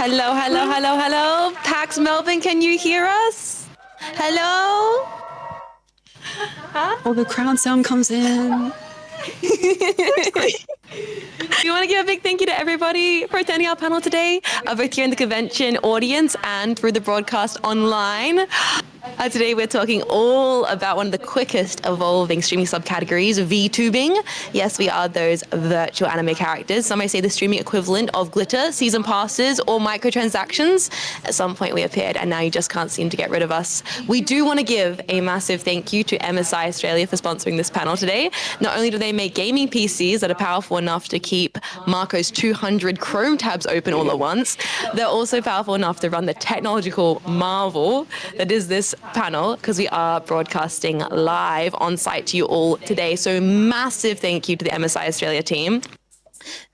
Hello, hello, hello, hello. PAX Melbourne, can you hear us? Hello? Oh, the crowd sound comes in. We want to give a big thank you to everybody for attending our panel today, both here in the convention audience and through the broadcast online. Today we're talking all about one of the quickest evolving streaming subcategories, VTubing. Yes, we are those virtual anime characters. Some may say the streaming equivalent of glitter, season passes, or microtransactions. At some point we appeared and now you just can't seem to get rid of us. We do want to give a massive thank you to MSI Australia for sponsoring this panel today. Not only do they make gaming PCs that are powerful enough to keep Marco's 200 Chrome tabs open all at once, they're also powerful enough to run the technological marvel that is this panel, because we are broadcasting live on site to you all today. So massive thank you to the MSI Australia team.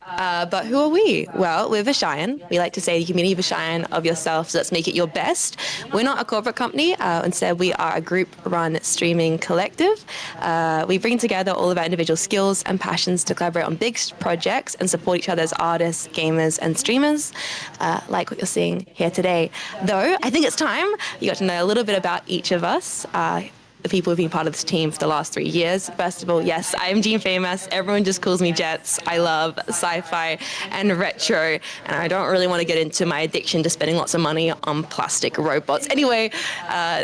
But who are we? Well, we're Vershion. We like to say you can be Vershion of yourself, so let's make it your best. We're not a corporate company. Instead, we are a group-run streaming collective. We bring together all of our individual skills and passions to collaborate on big projects and support each other as artists, gamers, and streamers, like what you're seeing here today. Though, I think it's time you got to know a little bit about each of us. The people who've been part of this team for the last 3 years. First of all, yes, I am Jean Famous. Everyone just calls me Jets. I love sci-fi and retro, and I don't really want to get into my addiction to spending lots of money on plastic robots. Anyway,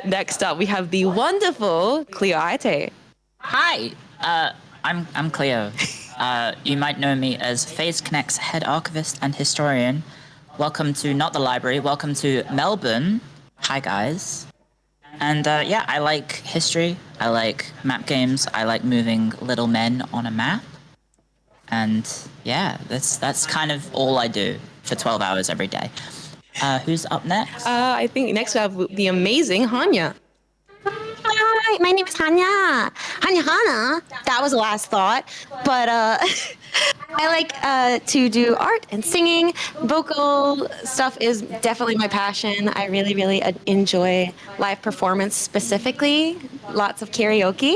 next up we have the wonderful Cleo Aite. Hi, I'm Cleo. You might know me as Phase Connect's head archivist and historian. Welcome to not the library. Welcome to Melbourne. Hi guys. And yeah, I like history, I like map games, I like moving little men on a map. And yeah, that's kind of all I do for 12 hours every day. Who's up next? I think next we have the amazing Hanya. Hi, my name is Hanya. Hana. That was the last thought. But I like to do art and singing. Vocal stuff is definitely my passion. I really, really enjoy live performance specifically. Lots of karaoke.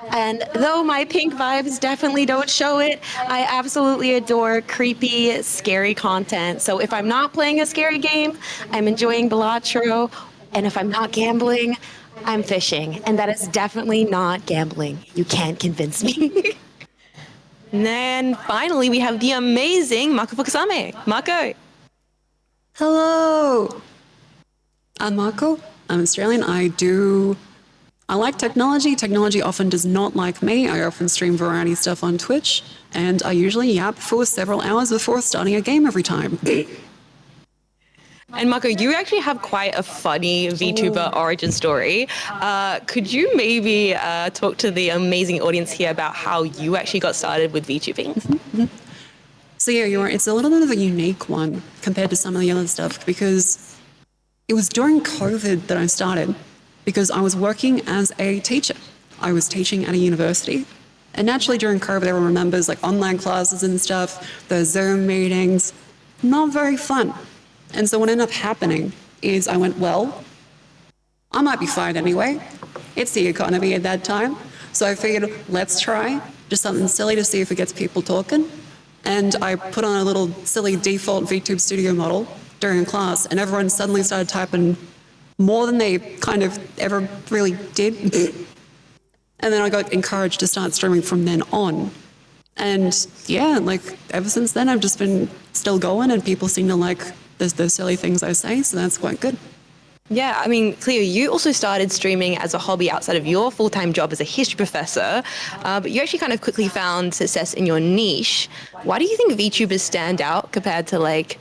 And though my pink vibes definitely don't show it, I absolutely adore creepy, scary content. So if I'm not playing a scary game, I'm enjoying Balatro. And if I'm not gambling, I'm fishing, and that is definitely not gambling. You can't convince me. And then finally, we have the amazing Mako Fukusame. Mako. Hello. I'm Marco. I'm Australian. I like technology. Technology often does not like me. I often stream variety stuff on Twitch, and I usually yap for several hours before starting a game every time. And Mako, you actually have quite a funny VTuber origin story. Could you maybe talk to the amazing audience here about how you actually got started with VTubing? So yeah, it's a little bit of a unique one compared to some of the other stuff, because it was during COVID that I started, because I was working as a teacher. I was teaching at a university. And naturally during COVID, everyone remembers like online classes and stuff, the Zoom meetings, not very fun. And so what ended up happening is I went, well, I might be fine anyway. It's the economy at that time. So I figured, let's try just something silly to see if it gets people talking. And I put on a little silly default VTube studio model during a class, and everyone suddenly started typing more than they kind of ever really did. And then I got encouraged to start streaming from then on. And yeah, like ever since then, I've just been still going, and people seem to like the silly things I say, so that's quite good. Yeah, I mean, Cleo, you also started streaming as a hobby outside of your full-time job as a history professor, but you actually kind of quickly found success in your niche. Why do you think VTubers stand out compared to like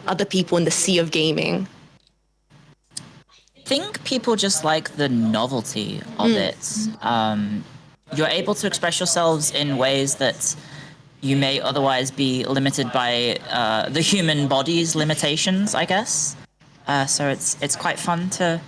other people in the sea of gaming? I think people just like the novelty of it. You're able to express yourselves in ways that you may otherwise be limited by the human body's limitations, I guess. So it's quite fun to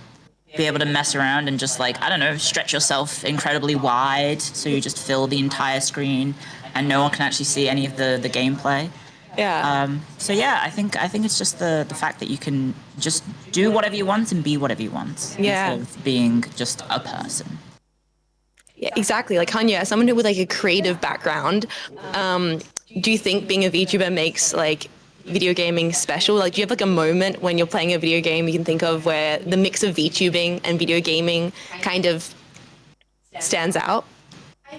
be able to mess around and just like, I don't know, stretch yourself incredibly wide so you just fill the entire screen and no one can actually see any of the gameplay. Yeah. So yeah, I think it's just the fact that you can just do whatever you want and be whatever you want. Yeah. Instead of being just a person. Yeah, exactly. Like Hanya, as someone with like a creative background, do you think being a VTuber makes like video gaming special? Like, do you have like a moment when you're playing a video game you can think of where the mix of VTubing and video gaming kind of stands out?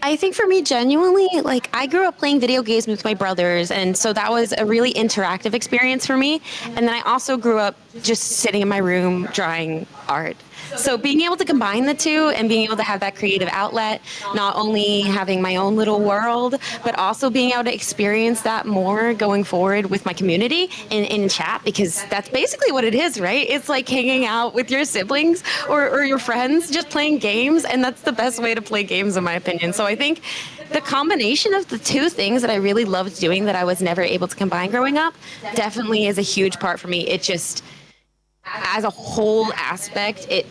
I think for me, genuinely, like I grew up playing video games with my brothers, and so that was a really interactive experience for me. And then I also grew up just sitting in my room drawing art. So being able to combine the two and being able to have that creative outlet, not only having my own little world, but also being able to experience that more going forward with my community in chat, because that's basically what it is, right? It's like hanging out with your siblings or your friends, just playing games, and that's the best way to play games in my opinion. So I think the combination of the two things that I really loved doing that I was never able to combine growing up definitely is a huge part for me. It just, as a whole aspect, it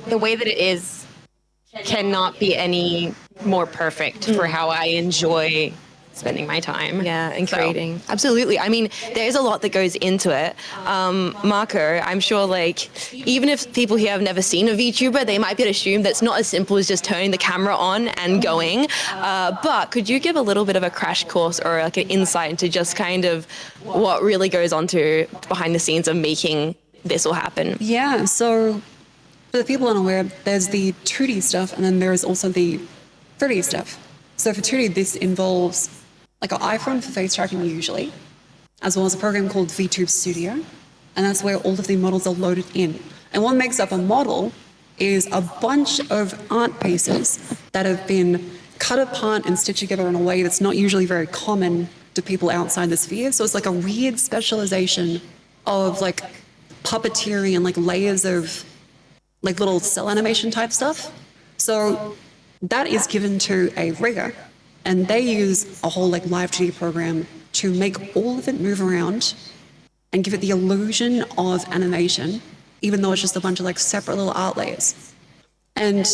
the way that it is cannot be any more perfect for how I enjoy spending my time. Yeah, and creating. Absolutely. I mean, there's a lot that goes into it. Marco, I'm sure like even if people here have never seen a VTuber, they might be able to assume that's not as simple as just turning the camera on and going. But could you give a little bit of a crash course or like an insight into just kind of what really goes on to behind the scenes of making this all happen? Yeah, so for the people unaware, there's the 2D stuff and then there's also the 3D stuff. So for 2D, this involves like an iPhone for face tracking usually, as well as a program called VTube Studio, and that's where all of the models are loaded in. And what makes up a model is a bunch of art pieces that have been cut apart and stitched together in a way that's not usually very common to people outside the sphere. So it's like a weird specialization of like puppeteering and like layers of like little cell animation type stuff. So that is given to a rigger, and they use a whole like live 2D program to make all of it move around and give it the illusion of animation, even though it's just a bunch of like separate little art layers. And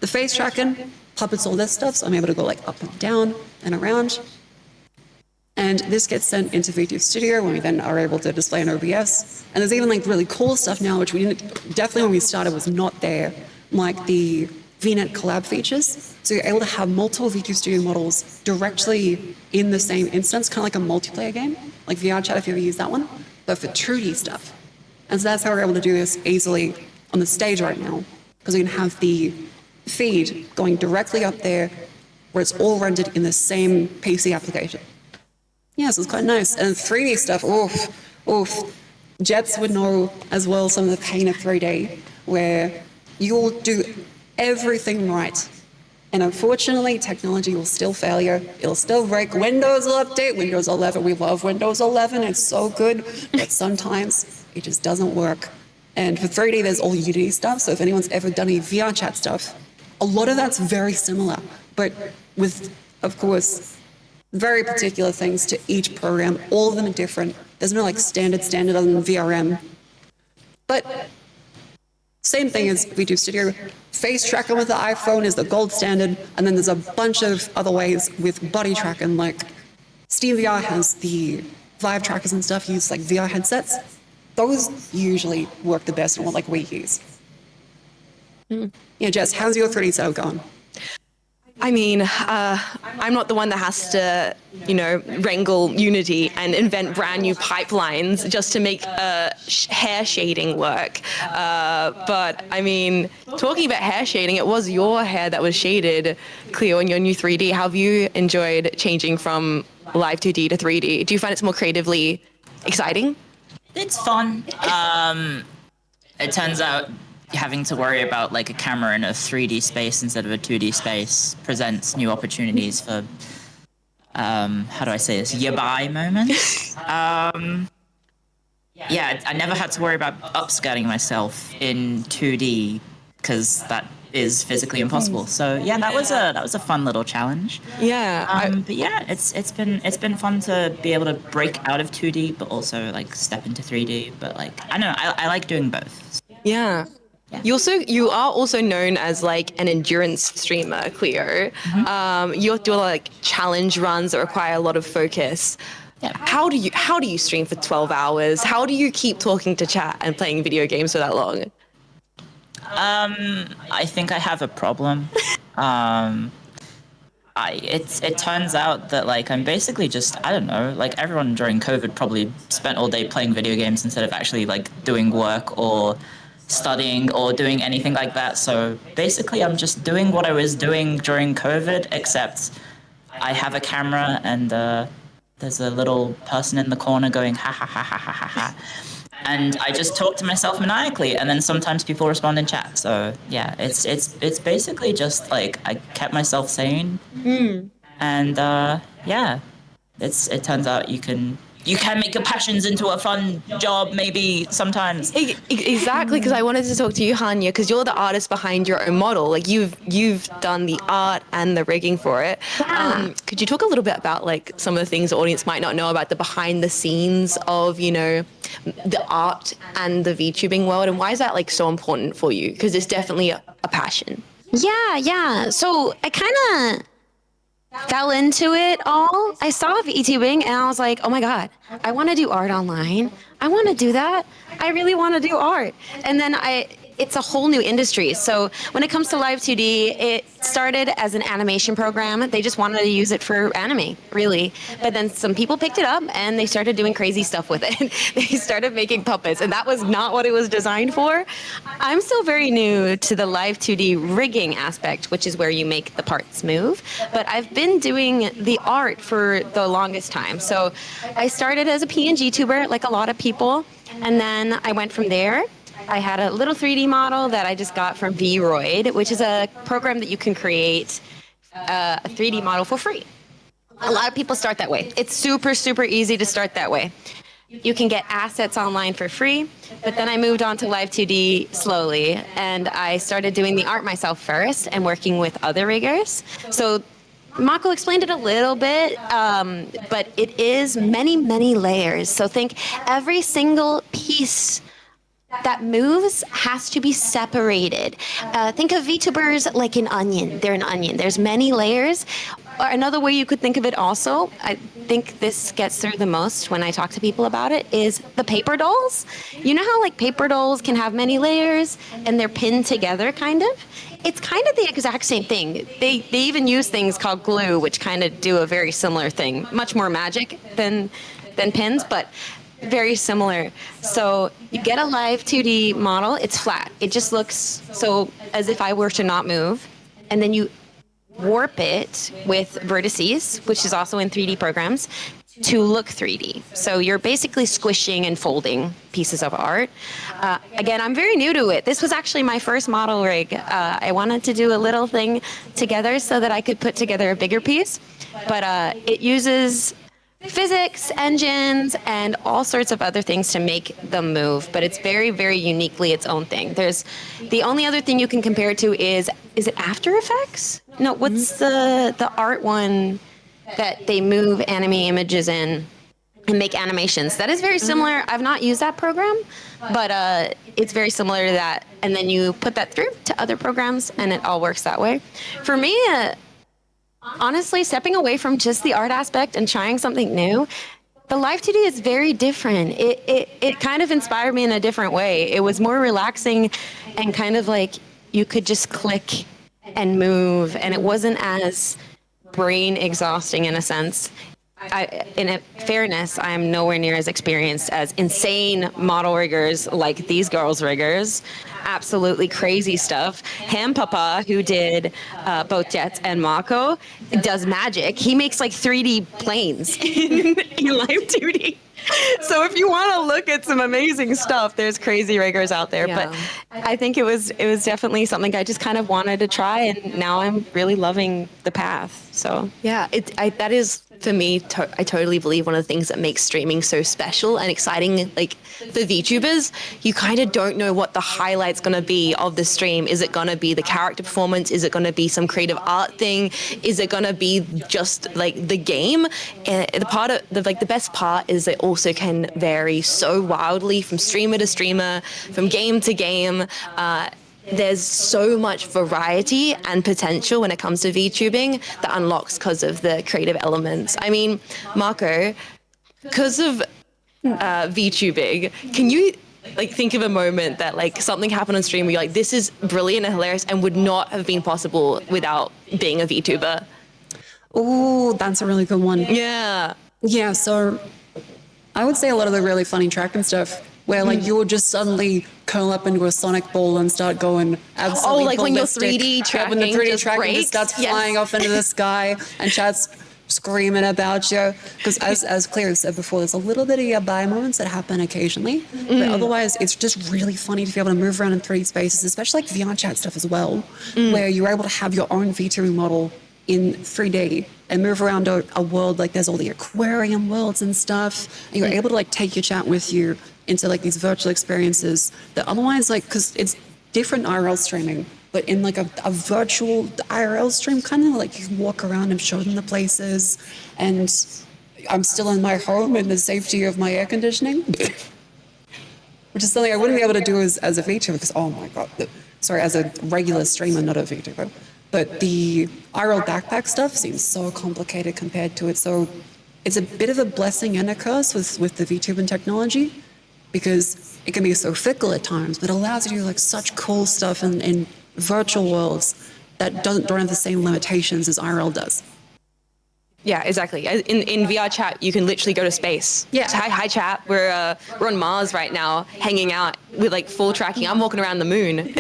the face tracking puppets all this stuff, so I'm able to go like up and down and around. And this gets sent into VTube Studio when we then are able to display in OBS. And there's even like really cool stuff now, which we didn't, definitely when we started was not there, like the VNet collab features. So you're able to have multiple VTube Studio models directly in the same instance, kind of like a multiplayer game, like VR Chat if you ever use that one, but for 2D stuff. And so that's how we're able to do this easily on the stage right now, because we can have the feed going directly up there where it's all rendered in the same PC application. Yeah, so it's quite nice. And 3D stuff, oof. Jets would know as well some of the pain of 3D, where you'll do everything right. And unfortunately, technology will still fail you. It'll still break. Windows will update. Windows 11, we love Windows 11. It's so good. But sometimes it just doesn't work. And for 3D, there's all Unity stuff. So if anyone's ever done any VR chat stuff, a lot of that's very similar. But with, of course, very particular things to each program. All of them are different. There's no like standard other than VRM. But same thing as VTube Studio. Face tracking with the iPhone is the gold standard, and then there's a bunch of other ways with body tracking, like Steam VR has the Vive trackers and stuff, use like VR headsets. Those usually work the best and what like we use. Yeah, Jess, how's your 3D setup going? I mean, I'm not the one that has to, wrangle Unity and invent brand new pipelines just to make hair shading work. But I mean, talking about hair shading, it was your hair that was shaded, Cleo, in your new 3D. How have you enjoyed changing from live 2D to 3D? Do you find it's more creatively exciting? It's fun. It turns out having to worry about like a camera in a 3D space instead of a 2D space presents new opportunities for how do I say this, yabai moments. Yeah, I never had to worry about upscaling myself in 2D because that is physically impossible. So yeah, that was a fun little challenge. Yeah. But yeah, it's been fun to be able to break out of 2D, but also like step into 3D. But like I don't know, I like doing both. Yeah. You are also known as like an endurance streamer, Cleo. You do a lot of like challenge runs that require a lot of focus. Yeah. How do you stream for 12 hours? How do you keep talking to chat and playing video games for that long? I think I have a problem. I it turns out that like I'm basically just, I don't know, like everyone during COVID probably spent all day playing video games instead of actually like doing work or studying or doing anything like that. So basically I'm just doing what I was doing during COVID, except I have a camera and there's a little person in the corner going ha ha ha ha ha ha ha. And I just talk to myself maniacally, and then sometimes people respond in chat. So yeah, it's basically just like I kept myself sane, and yeah, it turns out you can make your passions into a fun job maybe sometimes. Exactly, because I wanted to talk to you, Hanya, because you're the artist behind your own model. Like you've done the art and the rigging for it. Could you talk a little bit about like some of the things the audience might not know about the behind the scenes of, you know, the art and the VTubing world, and why is that like so important for you? Because it's definitely a passion. Yeah. So I kind of fell into it all. I saw VTubing and I was like, oh my God, I want to do art online. I want to do that. I really want to do art. And then it's a whole new industry. So when it comes to Live 2D, it started as an animation program. They just wanted to use it for anime, really. But then some people picked it up and they started doing crazy stuff with it. They started making puppets, and that was not what it was designed for. I'm still very new to the Live 2D rigging aspect, which is where you make the parts move. But I've been doing the art for the longest time. So I started as a PNG tuber, like a lot of people. And then I went from there. I had a little 3D model that I just got from Vroid, which is a program that you can create a 3D model for free. A lot of people start that way. It's super, super easy to start that way. You can get assets online for free, but then I moved on to Live 2D slowly, and I started doing the art myself first and working with other riggers. So Mako explained it a little bit, but it is many, many layers. So think every single piece that moves has to be separated. Think of VTubers like an onion. They're an onion. There's many layers. Or another way you could think of it also, I think this gets through the most when I talk to people about it, is the paper dolls. You know how like paper dolls can have many layers and they're pinned together kind of? It's kind of the exact same thing. They even use things called glue, which kind of do a very similar thing. Much more magic than pins, but very similar. So you get a Live 2D model, it's flat. It just looks so as if I were to not move. And then you warp it with vertices, which is also in 3D programs, to look 3D. So you're basically squishing and folding pieces of art. Again, I'm very new to it. This was actually my first model rig. I wanted to do a little thing together so that I could put together a bigger piece. But it uses physics, engines, and all sorts of other things to make them move, but it's very, very uniquely its own thing. There's the only other thing you can compare it to is it After Effects? No, what's the art one that they move anime images in and make animations? That is very similar. I've not used that program, but it's very similar to that. And then you put that through to other programs and it all works that way. For me, honestly, stepping away from just the art aspect and trying something new, the Live 2D is very different. It kind of inspired me in a different way. It was more relaxing and kind of like you could just click and move, and it wasn't as brain exhausting in a sense. In fairness, I am nowhere near as experienced as insane model riggers like these girls' riggers. Absolutely crazy stuff. Ham Papa, who did both Jets and Mako, does magic. He makes like 3D planes in Live 2D. So if you want to look at some amazing stuff, there's crazy riggers out there. Yeah. But I think it was definitely something I just kind of wanted to try, and now I'm really loving the path. So Yeah, that is, for me, I totally believe one of the things that makes streaming so special and exciting. Like for VTubers, you kind of don't know what the highlight's going to be of the stream. Is it going to be the character performance? Is it going to be some creative art thing? Is it going to be just like the game? The best part is it also can vary so wildly from streamer to streamer, from game to game. There's so much variety and potential when it comes to VTubing that unlocks because of the creative elements. I mean, Marco, because of VTubing, can you like think of a moment that like something happened on stream where you're like, this is brilliant and hilarious and would not have been possible without being a VTuber? Oh, that's a really good one. Yeah. Yeah, so I would say a lot of the really funny tracking stuff where like you would just suddenly curl up into a sonic ball and start going absolutely like when your ballistic. 3D Yeah, when the tracking 3D just tracking breaks. just starts Yes. flying off into the sky and chat's screaming about you. Because as Claire said before, there's a little bit of your buy moments that happen occasionally, but otherwise it's just really funny to be able to move around in 3D spaces, especially like VR chat stuff as well, where you're able to have your own VTuber model in 3D and move around a world. Like there's all the aquarium worlds and stuff, and you're able to like take your chat with you into like these virtual experiences that otherwise, like, because it's different IRL streaming, but in like a virtual IRL stream, kind of like you can walk around and show them the places, and I'm still in my home in the safety of my air conditioning, which is something I wouldn't be able to do as a VTuber because, oh my God, sorry, as a regular streamer, not a VTuber. But the IRL backpack stuff seems so complicated compared to it. So it's a bit of a blessing and a curse with the VTubing technology, because it can be so fickle at times, but it allows you to do like such cool stuff in virtual worlds that don't have the same limitations as IRL does. Yeah, exactly. In VR chat, you can literally go to space. Yeah. So, hi, chat. We're on Mars right now, hanging out with like full tracking. I'm walking around the moon,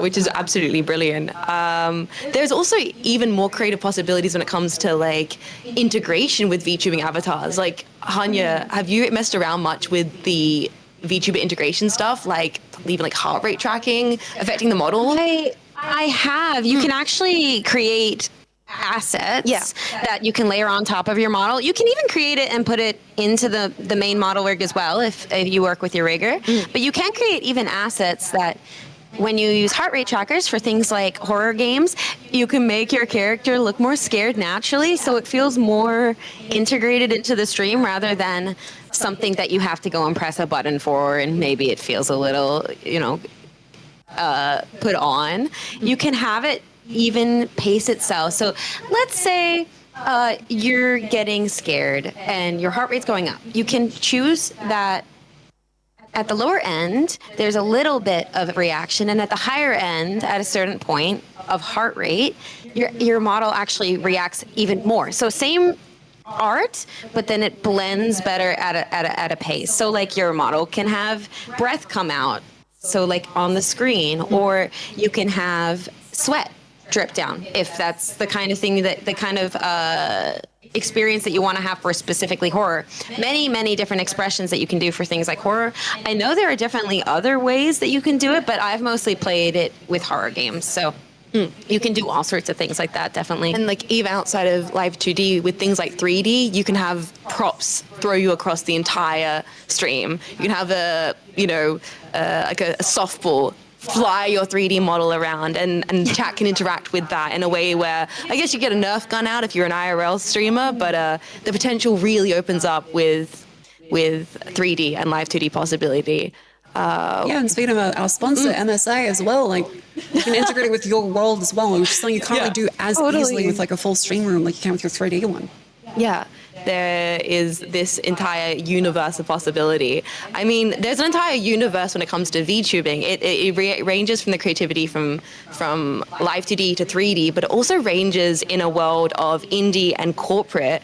which is absolutely brilliant. There's also even more creative possibilities when it comes to like integration with VTubing avatars. Like Hanya, have you messed around much with the VTuber integration stuff, like even like heart rate tracking, affecting the model? I have. You can actually create assets that you can layer on top of your model. You can even create it and put it into the main model rig as well if you work with your rigger. But you can create even assets that when you use heart rate trackers for things like horror games, you can make your character look more scared naturally, so it feels more integrated into the stream rather than something that you have to go and press a button for and maybe it feels a little, put on. You can have it even pace itself. So let's say you're getting scared and your heart rate's going up. You can choose that at the lower end, there's a little bit of reaction, and at the higher end, at a certain point of heart rate, your model actually reacts even more. So same art, but then it blends better at a pace. So like your model can have breath come out, so like on the screen, or you can have sweat drip down if that's the kind of thing that the kind of experience that you want to have for specifically horror. Many different expressions that you can do for things like horror. I know there are definitely other ways that you can do it, but I've mostly played it with horror games. So you can do all sorts of things like that, definitely. And like even outside of live 2D, with things like 3D, you can have props throw you across the entire stream. You can have like a softball fly your 3D model around, and chat can interact with that in a way where I guess you get a Nerf gun out if you're an IRL streamer, but the potential really opens up with 3D and live 2D possibility. Yeah, and speaking of our sponsor, MSI as well, like you can integrate it with your world as well, which is something you can't really do as easily with like a full stream room like you can with your 3D one. Yeah, there is this entire universe of possibility. I mean, there's an entire universe when it comes to VTubing. It ranges from the creativity from live 2D to 3D, but it also ranges in a world of indie and corporate.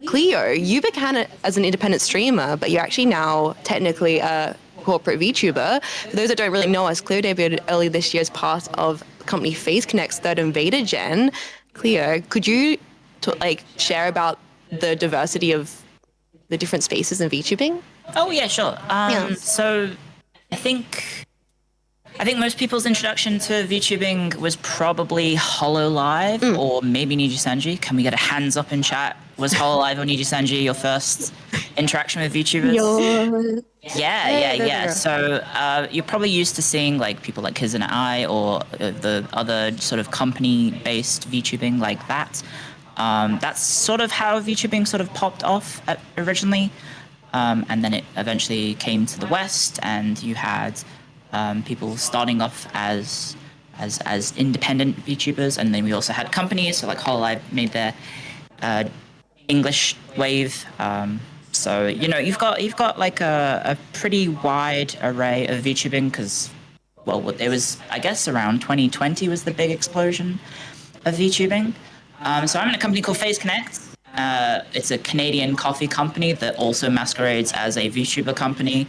Cleo, you began as an independent streamer, but you're actually now technically a corporate VTuber. For those that don't really know us, Cleo debuted early this year as part of the company Face Connect's third Invader Gen. Cleo, could you share about the diversity of the different spaces in VTubing? Oh yeah, sure. So I think most people's introduction to VTubing was probably HoloLive or maybe Nijisanji. Can we get a hands up in chat? Was HoloLive or Nijisanji your first interaction with VTubers? Yeah. So you're probably used to seeing like people like Kiz and I or the other sort of company-based VTubing like that. That's sort of how VTubing sort of popped off originally, and then it eventually came to the West, and you had people starting off as independent VTubers, and then we also had companies. So like HoloLive made their English wave. So you've got like a pretty wide array of VTubing because, well, it was I guess around 2020 was the big explosion of VTubing. So I'm in a company called Phase Connect. It's a Canadian coffee company that also masquerades as a VTuber company.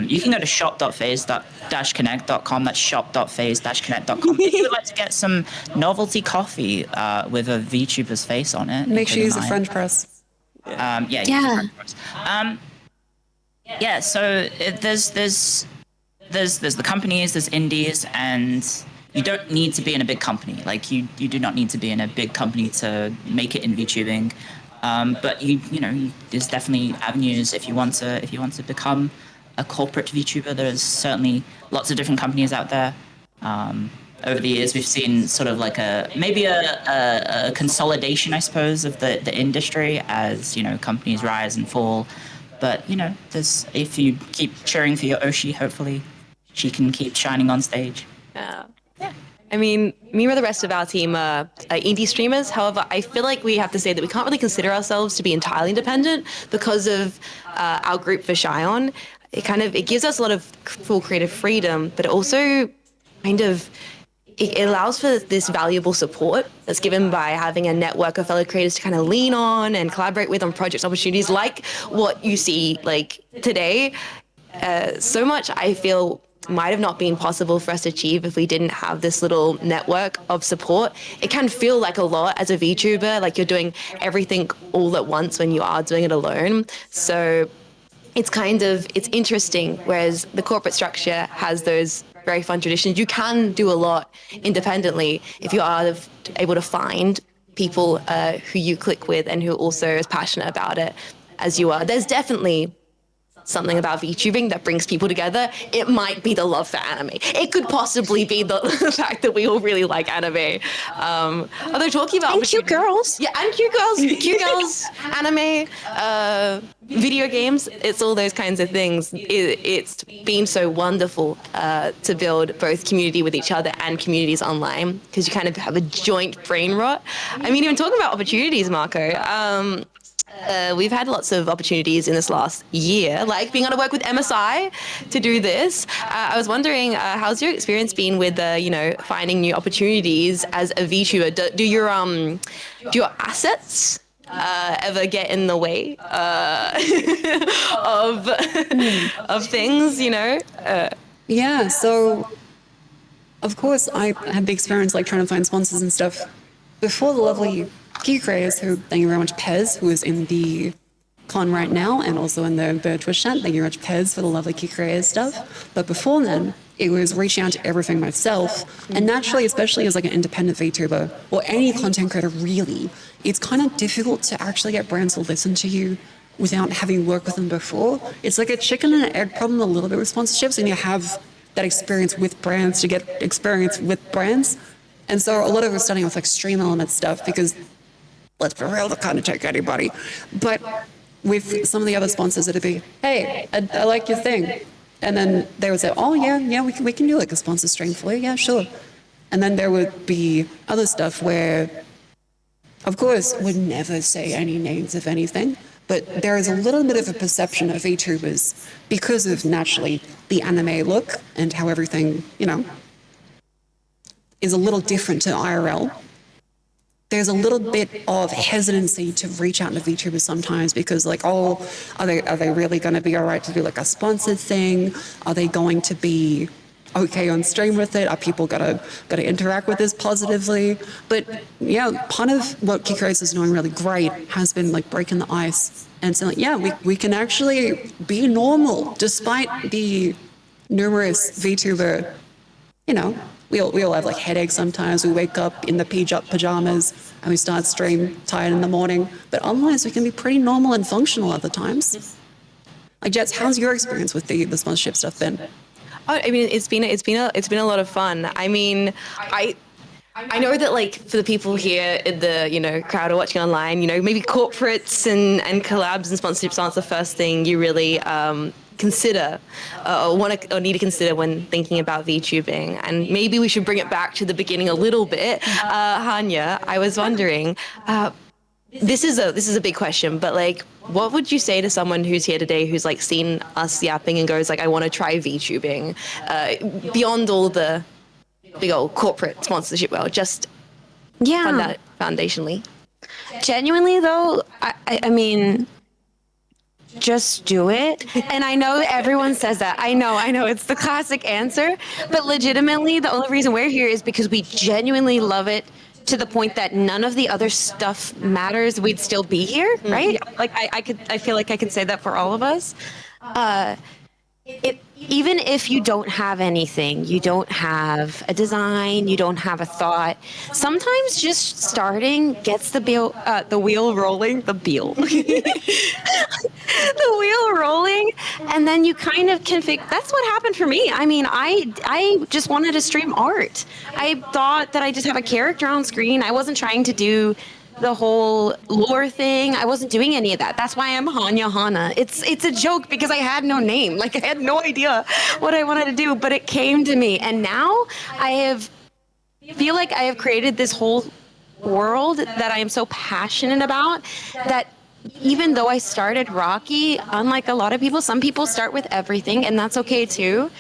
You can go to shop.phase-connect.com. That's shop.phase-connect.com. If you would like to get some novelty coffee with a VTuber's face on it. Make sure you use a including French press. mine. Yeah. So there's the companies, there's indies, and you don't need to be in a big company. Like you do not need to be in a big company to make it in VTubing. But there's definitely avenues if you want to become a corporate VTuber. There's certainly lots of different companies out there. Over the years, we've seen sort of like a consolidation, I suppose, of the industry as companies rise and fall. But if you keep cheering for your Oshi, hopefully she can keep shining on stage. Yeah. I mean, me and the rest of our team are indie streamers. However, I feel like we have to say that we can't really consider ourselves to be entirely independent because of our group Vershion. It gives us a lot of full creative freedom, but it also it allows for this valuable support that's given by having a network of fellow creators to kind of lean on and collaborate with on project opportunities like what you see like today. So much I feel might have not been possible for us to achieve if we didn't have this little network of support. It can feel like a lot as a VTuber, like you're doing everything all at once when you are doing it alone. So it's interesting, whereas the corporate structure has those very fun traditions. You can do a lot independently if you are able to find people who you click with and who are also as passionate about it as you are. There's definitely something about VTubing that brings people together. It might be the love for anime. It could possibly be the fact that we all really like anime. Although talking about cute girls. Yeah, and cute girls, anime, video games, it's all those kinds of things. It's been so wonderful to build both community with each other and communities online because you kind of have a joint brain rot. I mean, even talking about opportunities, Marco, we've had lots of opportunities in this last year, like being able to work with MSI to do this. I was wondering, how's your experience been with, finding new opportunities as a VTuber? Do your assets ever get in the way of things? Yeah, so of course I had the experience like trying to find sponsors and stuff before the lovely key creators, who, thank you very much, Pez, who is in the con right now and also in the Twitch chat. Thank you very much, Pez, for the lovely key creators stuff. But before then, it was reaching out to everything myself. And naturally, especially as like an independent VTuber or any content creator really, it's kind of difficult to actually get brands to listen to you without having worked with them before. It's like a chicken and an egg problem a little bit with sponsorships, and you have that experience with brands to get experience with brands. And so a lot of us starting with like stream element stuff because let's be real, they kind of take anybody. But with some of the other sponsors, it'd be, hey, I like your thing. And then they would say, oh, yeah, we can do like a sponsor stream for you. Yeah, sure. And then there would be other stuff where, of course, would never say any names of anything, but there is a little bit of a perception of VTubers because of naturally the anime look and how everything, is a little different to IRL. There's a little bit of hesitancy to reach out to VTubers sometimes because like, oh, are they really going to be all right to do like a sponsored thing? Are they going to be okay on stream with it? Are people gonna interact with this positively? But yeah, part of what Kikos is doing really great has been like breaking the ice and saying, like, yeah, we can actually be normal despite the numerous VTuber, we all have like headaches sometimes. We wake up in the pajamas and we start stream tired in the morning. But otherwise, we can be pretty normal and functional other times. Like Jets, how's your experience with the sponsorship stuff been? Oh, I mean, it's been a lot of fun. I mean, I know that like for the people here in the crowd or watching online, maybe corporates and collabs and sponsorships aren't the first thing you really consider or need to consider when thinking about VTubing. And maybe we should bring it back to the beginning a little bit. Hanya, I was wondering, this is a big question, but like, what would you say to someone who's here today who's like seen us yapping and goes like, I want to try VTubing, beyond all the big old corporate sponsorship world, just find that foundationally? Genuinely though, I mean, just do it. And I know everyone says that. I know it's the classic answer, but legitimately the only reason we're here is because we genuinely love it to the point that none of the other stuff matters. We'd still be here, right? Like I feel like I could say that for all of us. Even if you don't have anything, you don't have a design, you don't have a thought, sometimes just starting gets the wheel rolling, the wheel rolling, and then you kind of can that's what happened for me. I mean, I just wanted to stream art. I thought that I just have a character on screen. I wasn't trying to do the whole lore thing. I wasn't doing any of that. That's why I'm Hanya Hana. It's a joke because I had no name. Like I had no idea what I wanted to do, but it came to me. And now feel like I have created this whole world that I am so passionate about that even though I started Rocky, unlike a lot of people, some people start with everything and that's okay too.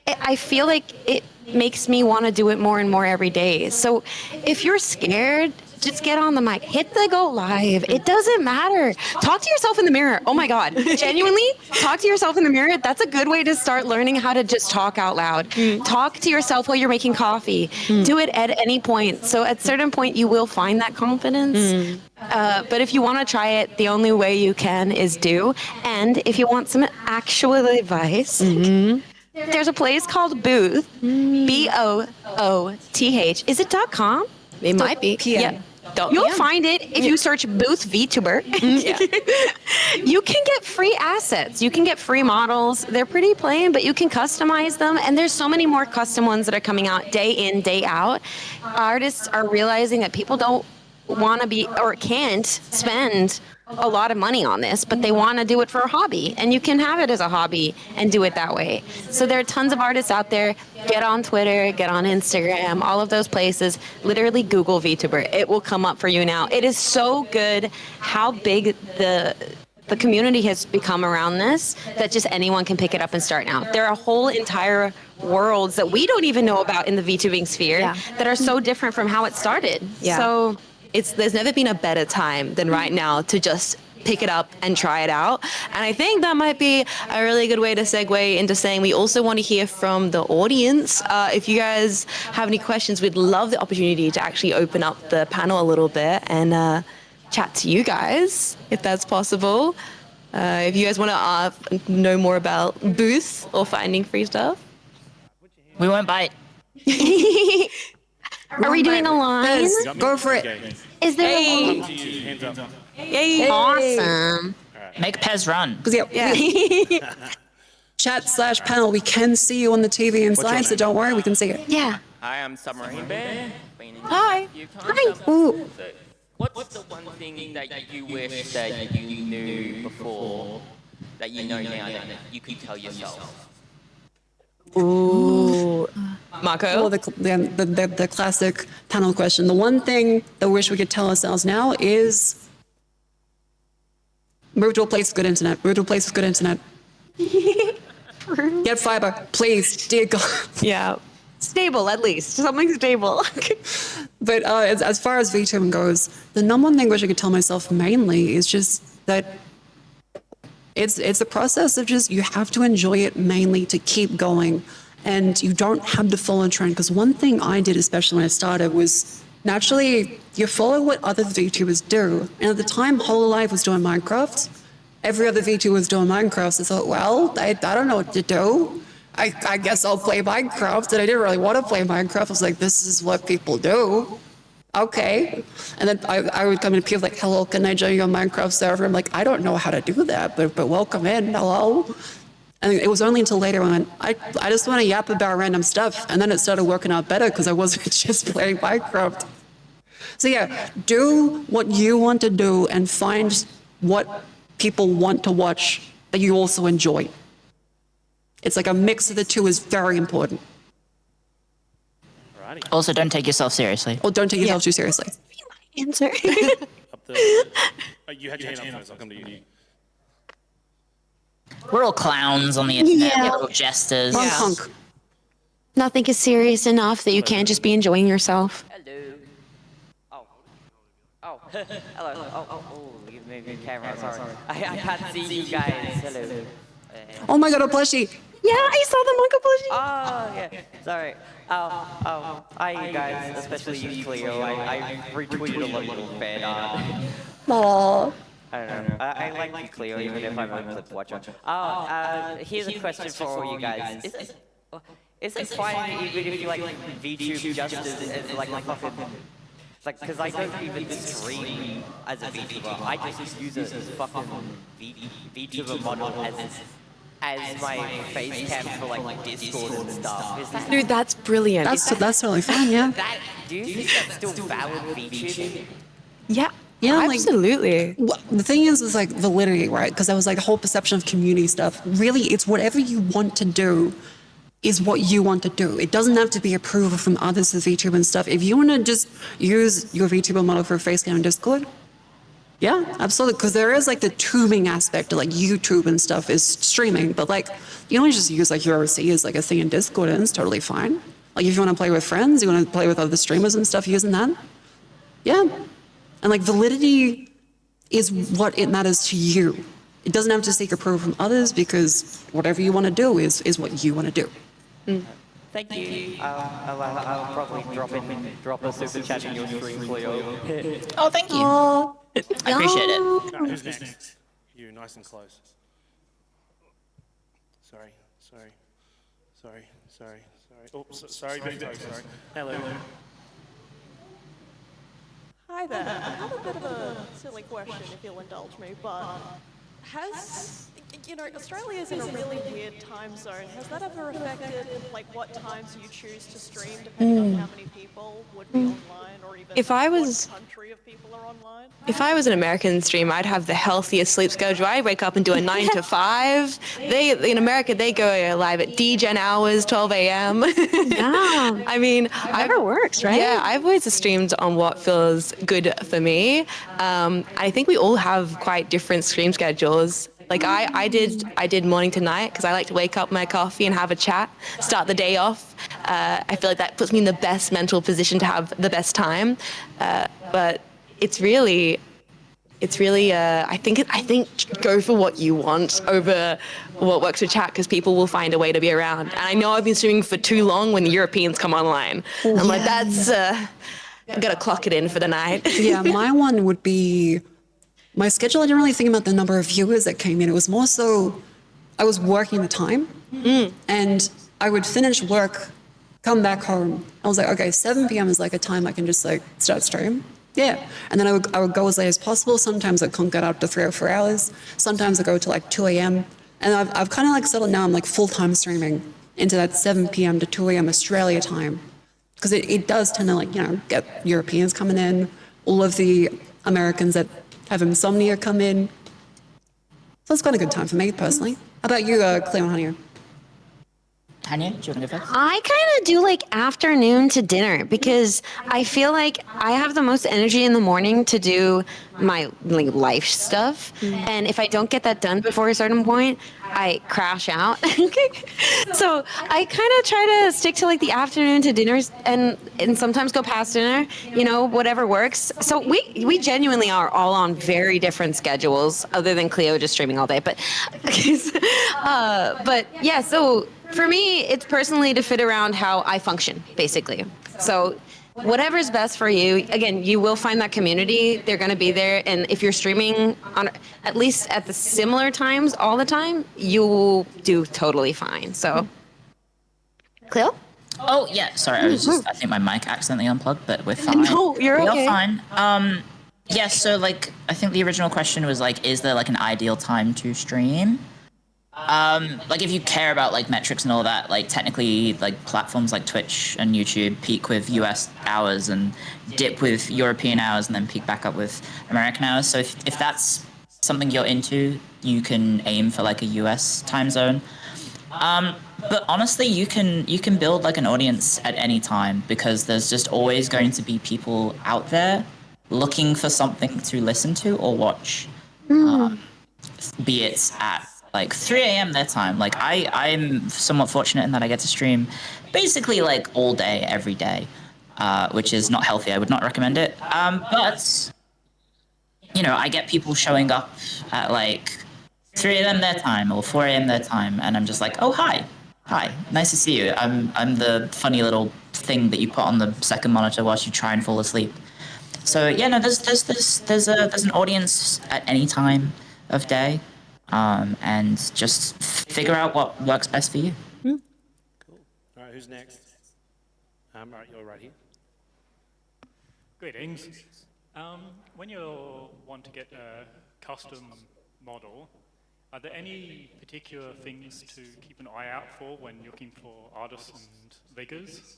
I feel like it makes me want to do it more and more every day. So if you're scared, just get on the mic, hit the go live. It doesn't matter. Talk to yourself in the mirror. Oh my God. Genuinely, talk to yourself in the mirror. That's a good way to start learning how to just talk out loud. Talk to yourself while you're making coffee. Do it at any point. So at a certain point, you will find that confidence. But if you want to try it, the only way you can is do. And if you want some actual advice, there's a place called Booth, BOOTH. Is it .com? It might be. PM. You'll find it if you search Booth VTuber. You can get free assets. You can get free models. They're pretty plain, but you can customize them. And there's so many more custom ones that are coming out day in, day out. Artists are realizing that people don't want to be or can't spend a lot of money on this, but they want to do it for a hobby, and you can have it as a hobby and do it that way. So there are tons of artists out there. Get on Twitter, get on Instagram, all of those places. Literally Google VTuber. It will come up for you now. It is so good how big the community has become around this that just anyone can pick it up and start now. There are whole entire worlds that we don't even know about in the VTubing sphere that are so different from how it started. So there's never been a better time than right now to just pick it up and try it out. And I think that might be a really good way to segue into saying we also want to hear from the audience. If you guys have any questions, we'd love the opportunity to actually open up the panel a little bit and chat to you guys, if that's possible. If you guys want to know more about Booth or finding free stuff. We won't bite. are we doing a line? Go for it. Is there a line? Hands up. Yay! Awesome. Make Pez run. Chat/panel, we can see you on the TV inside, so don't worry, we can see it. Yeah. Hi, I'm Submarine Bear. Hi. Hi. So, what's the one thing that you wish that you knew before that you know now that you could tell yourself? Ooh. Marco? Well, the classic panel question. The one thing that we wish we could tell ourselves now is move to a place with good internet. Move to a place with good internet. Get fiber, please, dear God. Yeah. Stable, at least. Something stable. But as far as VTubing goes, the number one thing I wish I could tell myself mainly is just that it's a process of just, you have to enjoy it mainly to keep going. And you don't have to follow a trend. Because one thing I did, especially when I started, was naturally you follow what other VTubers do. And at the time, Hololive was doing Minecraft. Every other VTuber was doing Minecraft. So I thought, well, I don't know what to do. I guess I'll play Minecraft. And I didn't really want to play Minecraft. I was like, this is what people do. Okay. And then I would come in and people like, hello, can I join your Minecraft server? I'm like, I don't know how to do that, but welcome in. Hello. And it was only until later on, I just want to yap about random stuff. And then it started working out better because I wasn't just playing Minecraft. So yeah, do what you want to do and find what people want to watch that you also enjoy. It's like a mix of the two is very important. Also, don't take yourself seriously. Or don't take yourself too seriously. Answer. Up the, you had your hand up first. I'll come to you. We're all clowns on the internet. Yeah. We're all jesters. Punk. Nothing is serious enough that you can't just be enjoying yourself. Hello. Oh. Hello. You moved the camera. Sorry. I can't see you guys. Hello. Oh my god, a plushie. Yeah, I saw the Monka plushie. Oh, yeah. Sorry. Hi, you guys, especially you, Cleo. I retweeted a lot of your fan art. Aww. I don't know. I like you, Cleo, even if I'm a clip watcher. Here's a question for all you guys. Is it fine even if you like VTube just as like a fucking... Like, because I don't even stream as a VTuber. I just use a fucking VTuber model as my face cam for like Discord and stuff. Is that... Dude, that's brilliant. That's totally fine, yeah. Do you think that's still valid VTubing? Yeah. Yeah, like- Absolutely. Well, the thing is like validity, right? Because there was like a whole perception of community stuff. Really, it's whatever you want to do is what you want to do. It doesn't have to be approval from others of VTuber and stuff. If you want to just use your VTuber model for a facecam in Discord, yeah, absolutely. Because there is like the tubing aspect of like YouTube and stuff is streaming, but like you only just use like your OC as like a thing in Discord and it's totally fine. Like if you want to play with friends, you want to play with other streamers and stuff using that, yeah. And like validity is what it matters to you. It doesn't have to seek approval from others because whatever you want to do is what you want to do. Thank you. I'll probably drop a super chat in your stream, Cleo. Oh, thank you. I appreciate it. No, who's next? You, nice and close. Sorry. Oh, sorry, big toe, sorry. Hello. Hi there. I have a bit of a silly question, if you'll indulge me, but Australia is in a really weird time zone. Has that ever affected, like, what times you choose to stream, depending on how many people would be online, or even If I was- what country of people are online? If I was an American streamer, I'd have the healthiest sleep schedule. I wake up and do a 9 to 5. In America, they go live at DGen hours, 12 a.m. Yeah. I mean, Whatever works, right? Yeah, I've always streamed on what feels good for me. I think we all have quite different stream schedules. Like I did morning to night because I like to wake up, my coffee, and have a chat, start the day off. I feel like that puts me in the best mental position to have the best time. But it's really. I think go for what you want over what works for chat because people will find a way to be around. And I know I've been streaming for too long when the Europeans come online. I'm like, that's I've got to clock it in for the night. Yeah, my one would be my schedule. I didn't really think about the number of viewers that came in. It was more so I was working the time and I would finish work, come back home. I was like, okay, 7 p.m. is like a time I can just like start stream. Yeah. And then I would go as late as possible. Sometimes I can't get up to 3 or 4 hours. Sometimes I go to like 2 a.m. And I've kind of like settled now. I'm like full-time streaming into that 7 p.m. to 2 a.m. Australia time. Because it does tend to like, get Europeans coming in, all of the Americans that have insomnia come in. So it's quite a good time for me personally. How about you, Cleo and Hania? Tanya, do you want to go first? I kind of do like afternoon to dinner because I feel like I have the most energy in the morning to do my like life stuff. And if I don't get that done before a certain point, I crash out. So I kind of try to stick to like the afternoon to dinners and sometimes go past dinner, whatever works. So we genuinely are all on very different schedules other than Cleo just streaming all day. But yeah, so for me, it's personally to fit around how I function, basically. So whatever's best for you, again, you will find that community. They're going to be there. And if you're streaming on at least at the similar times all the time, you will do totally fine. So, Cleo? Oh, yeah, sorry, I think my mic accidentally unplugged, but we're fine. No, you're okay. We're fine. Yeah, so, like, I think the original question was, like, is there, like, an ideal time to stream? Like, if you care about, like, metrics and all that, like, technically, like, platforms like Twitch and YouTube peak with US hours and dip with European hours and then peak back up with American hours. So if that's something you're into, you can aim for, like, a US time zone. But honestly, you can build, like, an audience at any time because there's just always going to be people out there looking for something to listen to or watch, be it at like 3 a.m. their time. Like I'm somewhat fortunate in that I get to stream basically like all day, every day, which is not healthy. I would not recommend it. But I get people showing up at like 3 a.m. their time or 4 a.m. their time, and I'm just like, oh, hi, nice to see you. I'm the funny little thing that you put on the second monitor whilst you try and fall asleep. So yeah, no, there's an audience at any time of day, and just figure out what works best for you. Cool. All right, who's next? All right, you're right here. Greetings. When you want to get a custom model, are there any particular things to keep an eye out for when looking for artists and riggers?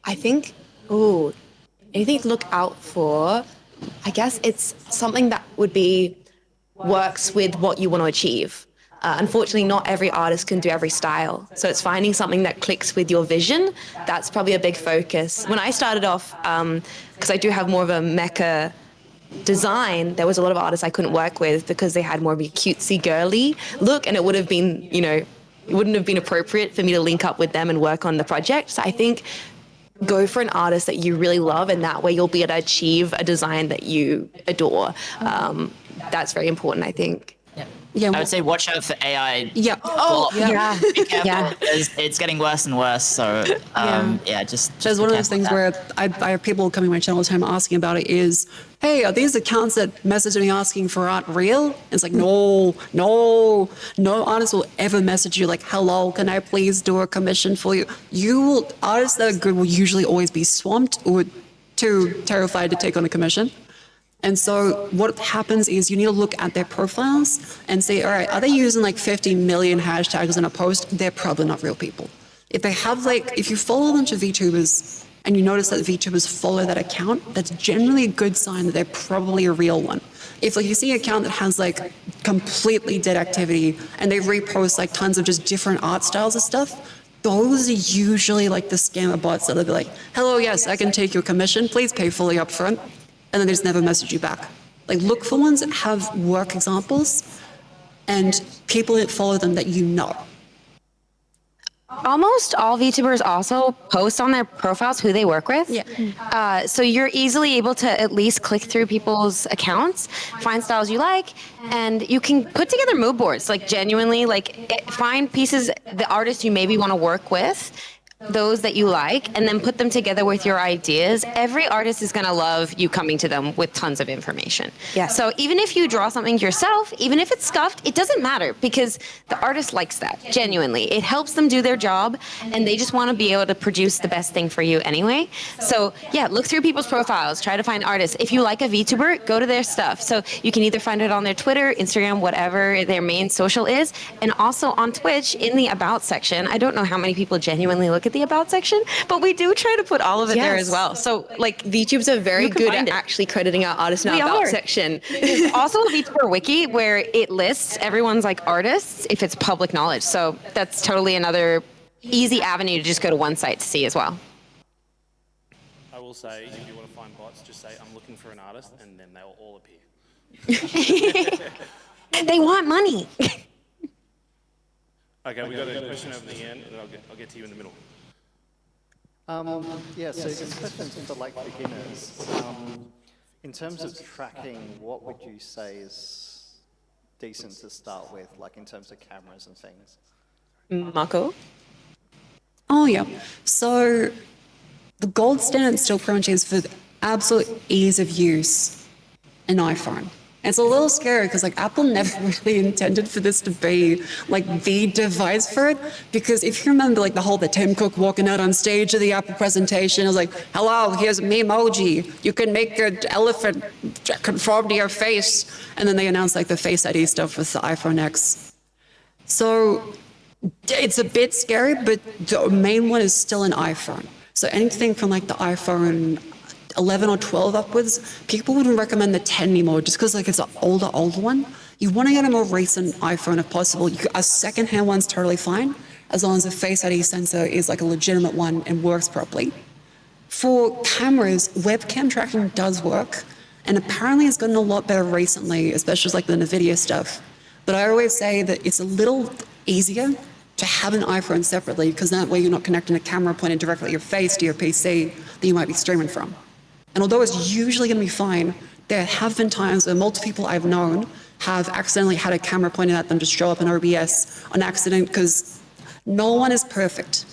I think, anything to look out for, I guess it's something that works with what you want to achieve. Unfortunately, not every artist can do every style. So it's finding something that clicks with your vision. That's probably a big focus. When I started off, because I do have more of a mecha design, there was a lot of artists I couldn't work with because they had more of a cutesy girly look, and it would have been, it wouldn't have been appropriate for me to link up with them and work on the project. So I think go for an artist that you really love, and that way you'll be able to achieve a design that you adore. That's very important, I think. Yeah, I would say watch out for AI. Yeah. Oh, yeah. Be careful, because it's getting worse and worse. So just There's be one of those careful things with where I have people coming to my channel all the time asking about it is, hey, are these accounts that message me asking for art real? And it's like, no artist will ever message you like, hello, can I please do a commission for you? Artists that are good will usually always be swamped or too terrified to take on a commission. And so what happens is you need to look at their profiles and say, all right, are they using like 50 million hashtags in a post? They're probably not real people. If they have if you follow a bunch of VTubers and you notice that VTubers follow that account, that's generally a good sign that they're probably a real one. If you see an account that has completely dead activity and they repost tons of just different art styles and stuff, those are usually the scammer bots that they'll be like, hello, yes, I can take your commission, please pay fully up front. And then they just never message you back. Look for ones that have work examples and people that follow them that you know. Almost all VTubers also post on their profiles who they work with. Yeah. So you're easily able to at least click through people's accounts, find styles you like, and you can put together mood boards. Genuinely, find pieces, the artists you maybe want to work with, those that you like, and then put them together with your ideas. Every artist is going to love you coming to them with tons of information. Yeah. So even if you draw something yourself, even if it's scuffed, it doesn't matter because the artist likes that, genuinely. It helps them do their job, and they just want to be able to produce the best thing for you anyway. So yeah, look through people's profiles, try to find artists. If you like a VTuber, go to their stuff. So you can either find it on their Twitter, Instagram, whatever their main social is, and also on Twitch in the About section. I don't know how many people genuinely look at the About section, but we do try to put all of it there as well. So VTubers are very good at actually crediting our artists in our About section. There's also a VTuber wiki where it lists everyone's artists if it's public knowledge. So that's totally another easy avenue to just go to one site to see as well. I will say, if you want to find bots, just say, I'm looking for an artist, and then they'll all appear. They want money. Okay, we got a question over the end, and I'll get to you in the middle. Yeah, so this question's for beginners. In terms of tracking, what would you say is decent to start with, in terms of cameras and things? Marco? Oh, yeah. So the gold standard still pretty much is for absolute ease of use an iPhone. It's a little scary because Apple never really intended for this to be the device for it. Because if you remember the Tim Cook walking out on stage of the Apple presentation, it was like, hello, here's me emoji. You can make your elephant conform to your face. And then they announced the Face ID stuff with the iPhone X. So it's a bit scary, but the main one is still an iPhone. So anything from the iPhone 11 or 12 upwards, people wouldn't recommend the 10 anymore just because it's an older one. You want to get a more recent iPhone if possible. A second-hand one's totally fine as long as the Face ID sensor is a legitimate one and works properly. For cameras, webcam tracking does work, and apparently it's gotten a lot better recently, especially the NVIDIA stuff. But I always say that it's a little easier to have an iPhone separately because that way you're not connecting a camera pointed directly at your face to your PC that you might be streaming from. And although it's usually going to be fine, there have been times where multiple people I've known have accidentally had a camera pointed at them to show up in OBS on accident, because no one is perfect.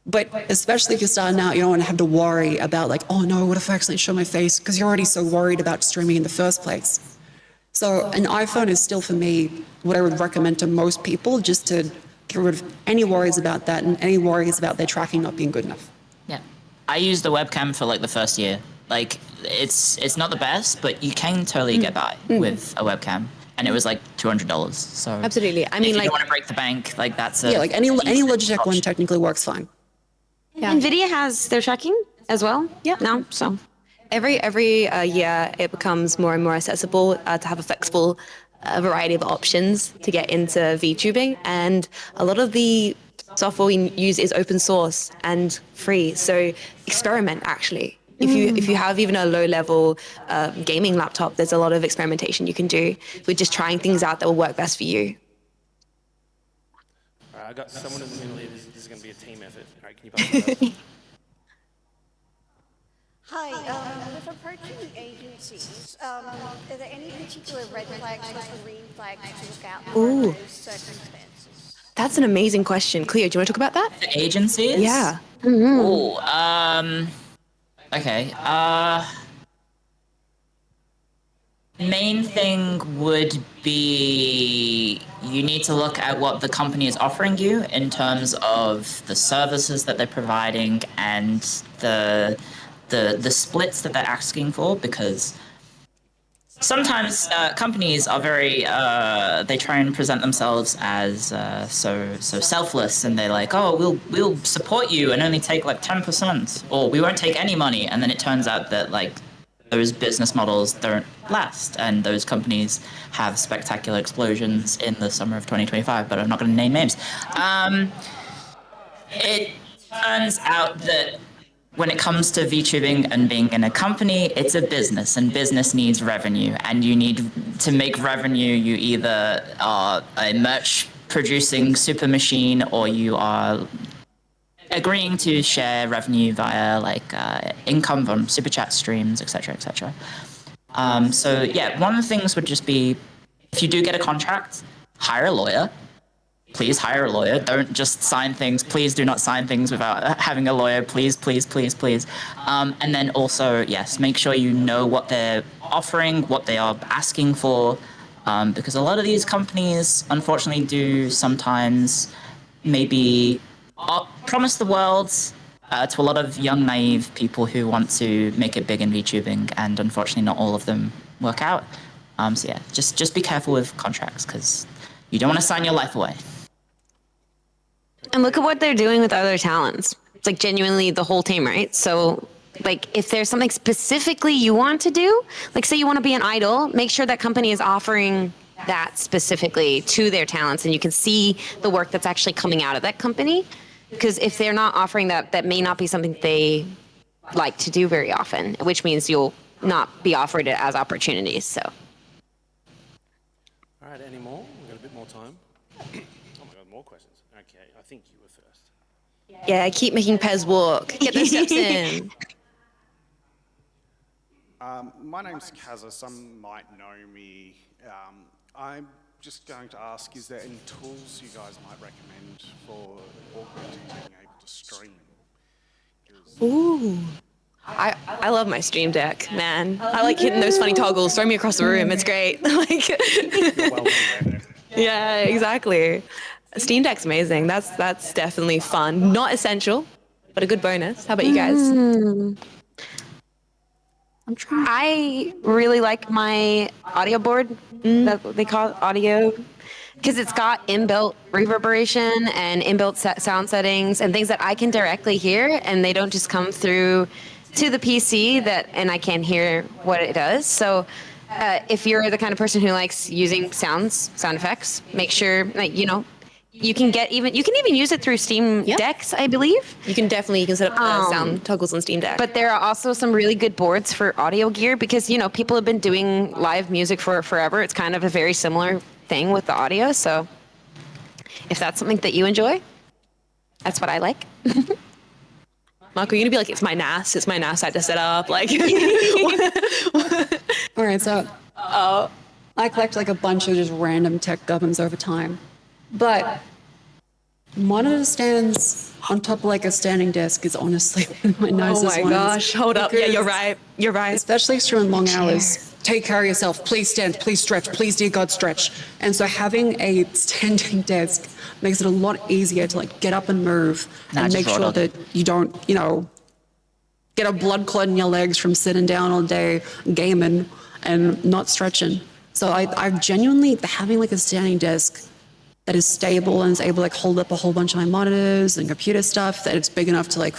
But especially if you're starting out, you don't want to have to worry about like, oh no, what if I accidentally show my face? Because you're already so worried about streaming in the first place. So an iPhone is still, for me, what I would recommend to most people, just to get rid of any worries about that and any worries about their tracking not being good enough. Yeah. I used the webcam for like the first year. Like it's not the best, but you can totally get by with a webcam. And it was like $200. So Absolutely. I mean, if you like, don't want to break the bank, like that's a Yeah, like any Logitech one option. technically works fine. NVIDIA has their tracking as well. Yeah. Now, so every year it becomes more and more accessible to have a flexible variety of options to get into VTubing, and a lot of the software we use is open source and free. So experiment actually. If you have even a low level gaming laptop, there's a lot of experimentation you can do with just trying things out that will work best for you. All right, I got someone in the middle here. This is going to be a team effort. All right, can you pass it? Hi, with approaching agencies, are there any particular red flags or green flags to look out for in Ooh. those circumstances? That's an amazing question. Cleo, do you want to talk about that? The agencies? Yeah. Oh, okay. Main thing would be you need to look at what the company is offering you in terms of the services that they're providing and the splits that they're asking for, because sometimes companies are very they try and present themselves as so selfless, and they're like, oh, we'll support you and only take like 10%, or we won't take any money, and then it turns out that like those business models don't last, and those companies have spectacular explosions in the summer of 2025, but I'm not going to name names. It turns out that when it comes to VTubing and being in a company, it's a business, and business needs revenue. And you need to make revenue. You either are a merch producing super machine, or you are agreeing to share revenue via like income from super chat streams, etc., etc. So yeah, one of the things would just be, if you do get a contract, hire a lawyer. Please hire a lawyer. Don't just sign things. Please do not sign things without having a lawyer. Please, please, please, please. And then also, yes, make sure you know what they're offering, what they are asking for, because a lot of these companies, unfortunately, do sometimes maybe promise the world to a lot of young, naive people who want to make it big in VTubing, and unfortunately, not all of them work out. So yeah, just be careful with contracts, because you don't want to sign your life away. and look at what they're doing with other talents. It's like genuinely the whole team, right? So like if there's something specifically you want to do, like say you want to be an idol, make sure that company is offering that specifically to their talents, and you can see the work that's actually coming out of that company. Because if they're not offering that, that may not be something they like to do very often, which means you'll not be offered it as opportunities. So All right, any more? We've got a bit more time. Oh my God, more questions. Okay, I think you were first. Yeah, keep making Pez walk. Get those steps in. My name's Kaza. Some might know me. I'm just going to ask, is there any tools you guys might recommend for augmenting being able to stream? Ooh. I love my Stream Deck, man. I like hitting those funny toggles. Throw me across the room. It's great. Yeah, exactly. Steam Deck's amazing. That's definitely fun. Not essential, but a good bonus. How about you guys? I really like my audio board, that they call it audio, because it's got inbuilt reverberation and inbuilt sound settings and things that I can directly hear, and they don't just come through to the PC and I can't hear what it does. So if you're the kind of person who likes using sound effects, make sure that, you can even use it through Steam Decks, I believe. You can set up sound toggles on Steam Deck. But there are also some really good boards for audio gear, because, people have been doing live music for forever. It's kind of a very similar thing with the audio. So if that's something that you enjoy, that's what I like. Marco, you're gonna be like, it's my NAS I had to set up. Like, All right, so I collect like a bunch of just random tech gubbins over time. But monitor stands on top of like a standing desk is honestly one of my oh nicest my ones. gosh, hold up. Yeah, you're Because right. You're right. especially during long hours. Take care of yourself. Please stand. Please stretch. Please, dear God, stretch. And so having a standing desk makes it a lot easier to like get up and move and make sure that you don't, get a blood clot in your legs from sitting down all day gaming and not stretching. So I genuinely, having like a standing desk that is stable and is able to like hold up a whole bunch of my monitors and computer stuff, that it's big enough to like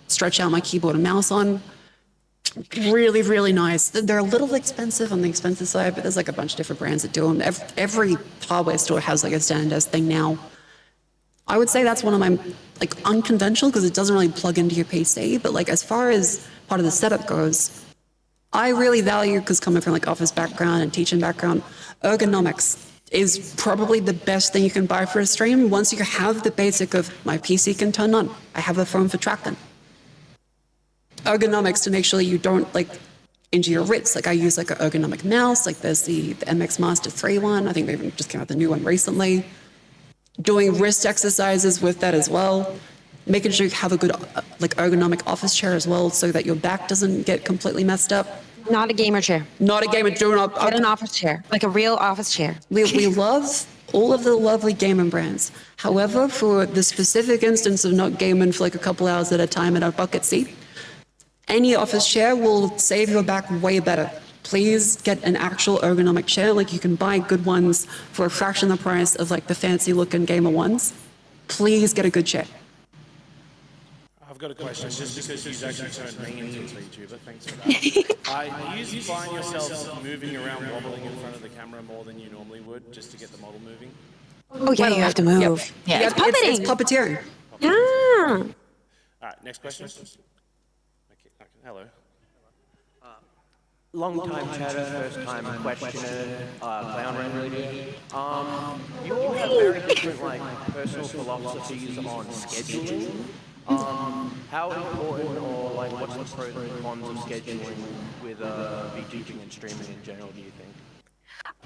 stretch out my keyboard and mouse on. Really, really nice. They're a little expensive on the expensive side, but there's like a bunch of different brands that do them. Every hardware store has like a standing desk thing now. I would say that's one of my like unconventional because it doesn't really plug into your PC, but like as far as part of the setup goes, I really value, because coming from like office background and teaching background, ergonomics is probably the best thing you can buy for a stream. Once you have the basic of my PC can turn on, I have a phone for tracking. Ergonomics to make sure you don't like injure your wrists. Like I use like an ergonomic mouse, like there's the MX Master 3 one. I think they even just came out the new one recently. Doing wrist exercises with that as well. Making sure you have a good like ergonomic office chair as well so that your back doesn't get completely messed up. Not a gamer chair. Not a gamer, do not. Get an office chair, like a real office chair. We love all of the lovely gaming brands. However, for the specific instance of not gaming for like a couple hours at a time in a bucket seat, any office chair will save your back way better. Please get an actual ergonomic chair. Like you can buy good ones for a fraction of the price of like the fancy looking gamer ones. Please get a good chair. I've got a question, just because you've actually turned me into a VTuber, thanks for that. Do you find yourselves moving around, wobbling in front of the camera more than you normally would, just to get the model moving? Oh yeah, you have to move. Yep. Yeah, Yep, it's puppeting. It's puppeteering. Yeah. All right, next question. Okay, hello. Long-time chatter, first-time questioner, clown really. You all have very different personal philosophies on scheduling. How important or what's the pros and cons of scheduling with VTubing and streaming in general, do you think?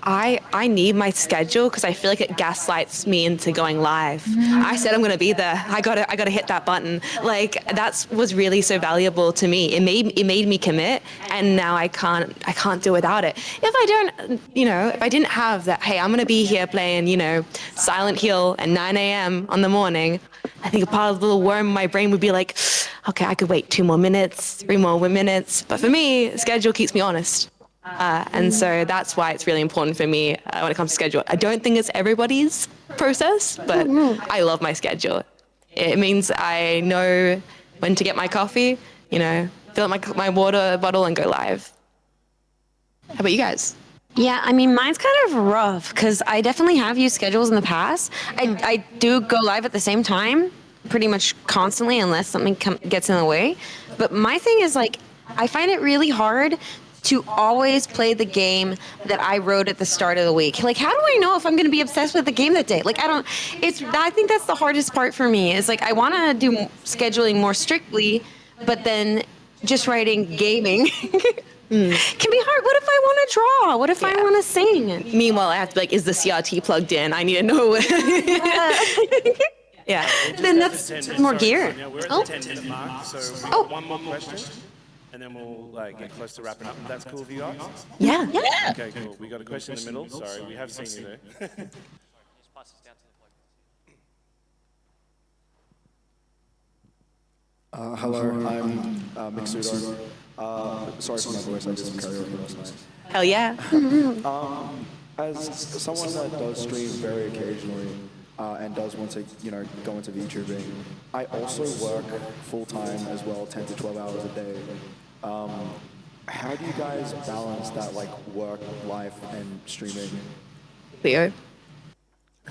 I need my schedule because I feel like it gaslights me into going live. I said I'm gonna be there. I gotta hit that button. Like that was really so valuable to me. It made me commit, and now I can't do without it. If I don't, if I didn't have that, hey, I'm gonna be here playing, Silent Hill at 9 a.m. on the morning, I think a part of the little worm in my brain would be like, okay, I could wait 2 more minutes, 3 more minutes. But for me, schedule keeps me honest. And so that's why it's really important for me when it comes to schedule. I don't think it's everybody's process, but I love my schedule. It means I know when to get my coffee, fill up my water bottle and go live. How about you guys? Yeah, I mean, mine's kind of rough because I definitely have used schedules in the past. I do go live at the same time pretty much constantly unless something gets in the way. But my thing is I find it really hard to always play the game that I wrote at the start of the week. Like, how do I know if I'm going to be obsessed with the game that day? I think that's the hardest part for me is I want to do scheduling more strictly, but then just writing gaming can be hard. What if I want to draw? What if I want to sing? Meanwhile, I have to be like, is the CRT plugged in? I need to know. Yeah. Then that's more gear. We're at the 10-minute mark, so we've got one more question, and then we'll get close to wrapping up. If that's cool with you guys? Yeah. Okay, cool. We got a question in the middle. Sorry, we have seen you there. Hello, I'm Mixudo. Sorry for my voice, I did some karaoke last night. Hell yeah. As someone that does stream very occasionally and does want to, go into VTubing, I also work full-time as well, 10 to 12 hours a day. How do you guys balance that, work, life, and streaming? Cleo?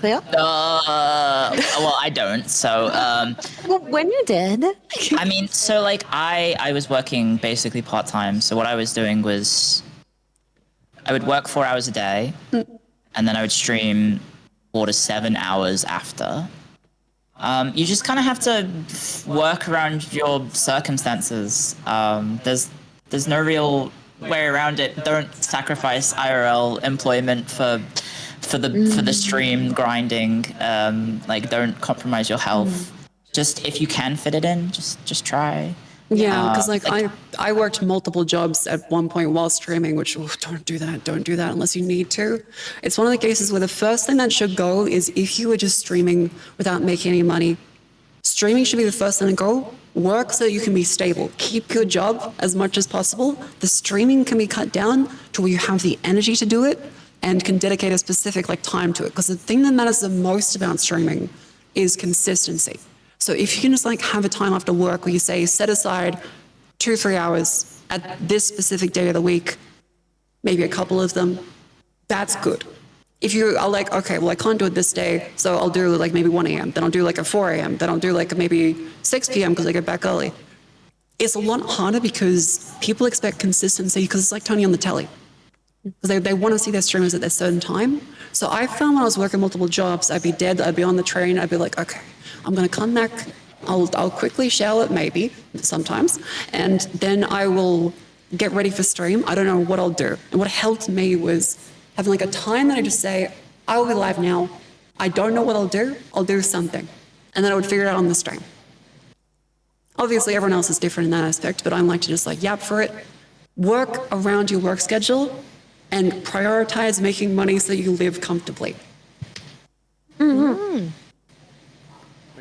Well, I don't, so... Well, when you did... I mean, so, I was working basically part-time, so what I was doing was... I would work 4 hours a day, and then I would stream 4 to 7 hours after. You just kind of have to work around your circumstances. There's no real way around it. Don't sacrifice IRL employment for the stream grinding. Like, don't compromise your health. Just if you can fit it in, just try. Yeah, because I worked multiple jobs at one point while streaming, which don't do that unless you need to. It's one of the cases where the first thing that should go is if you were just streaming without making any money. Streaming should be the first thing to go. Work so that you can be stable. Keep your job as much as possible. The streaming can be cut down to where you have the energy to do it and can dedicate a specific time to it. Because the thing that matters the most about streaming is consistency. So if you can just have a time after work where you say, set aside 2-3 hours at this specific day of the week, maybe a couple of them, that's good. If you are okay, well, I can't do it this day, so I'll do maybe 1 a.m., then I'll do a 4 a.m., then I'll do maybe 6 p.m. because I get back early. It's a lot harder because people expect consistency because it's like Tony on the telly. Because they want to see their streamers at a certain time. So I found when I was working multiple jobs, I'd be dead, I'd be on the train, I'd be like, okay, I'm going to come back, I'll quickly shower, maybe, sometimes, and then I will get ready for stream. I don't know what I'll do. And what helped me was having a time that I just say, I will be live now. I don't know what I'll do something. And then I would figure it out on the stream. Obviously, everyone else is different in that aspect, but I'm to just yap for it. Work around your work schedule and prioritize making money so you live comfortably. Mm-hmm.